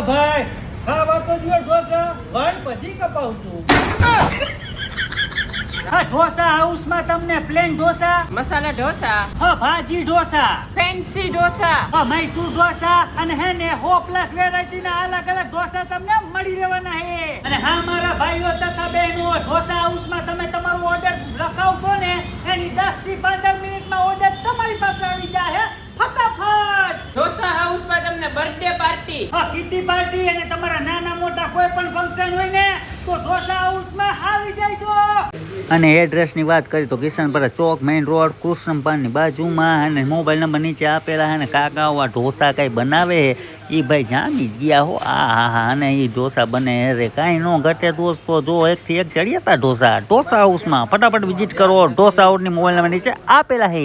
ભાઈ ખાવા તો જો ઢોસા ભાઈ પછી કપાવું છું. હા ઢોસા હાઉસમાં તમને પ્લેન ઢોસા, મસાલા ઢોસા, હા ભાજી ઢોસા, ફેન્સી ઢોસા, હા મૈસૂર ઢોસા અને હે ને 100+ વેરાયટીના અલગ અલગ ઢોસા તમને મળી રહેવાના હે. અને હા મારા ભાઈઓ તથા બહેનો, ઢોસા હાઉસમાં તમે તમારો ઓર્ડર લખાવશો ને એની 10 થી 15 મિનિટમાં ઓર્ડર તમારી પાસે આવી જાય ફટાફટ. ઢોસા હાઉસમાં તમને બર્થડે પાર્ટી, હા કિટી પાર્ટી અને તમારા નાના મોટા કોઈ પણ ફંક્શન હોય ને તો ઢોસા હાઉસમાં આવી જાયજો. અને એડ્રેસની વાત કરી તો કિશનપરા ચોક, મેઇન રોડ, કૃષ્ણપાનની બાજુમાં. અને મોબાઈલ નંબર નીચે આપેલા છે. અને કાકા આ ઢોસા કઈ બનાવે એ ભાઈ જામી જ ગયા હો. હા અને એ ઢોસા બને રે કાંઈ ન ઘટે દોસ્તો. જો 1 થી 1 ચડ્યા હતા ઢોસા હાઉસમાં. ફટાફટ વિઝિટ કરો. ઢોસા હાઉસની મોબાઈલ નંબર નીચે આપેલા છે.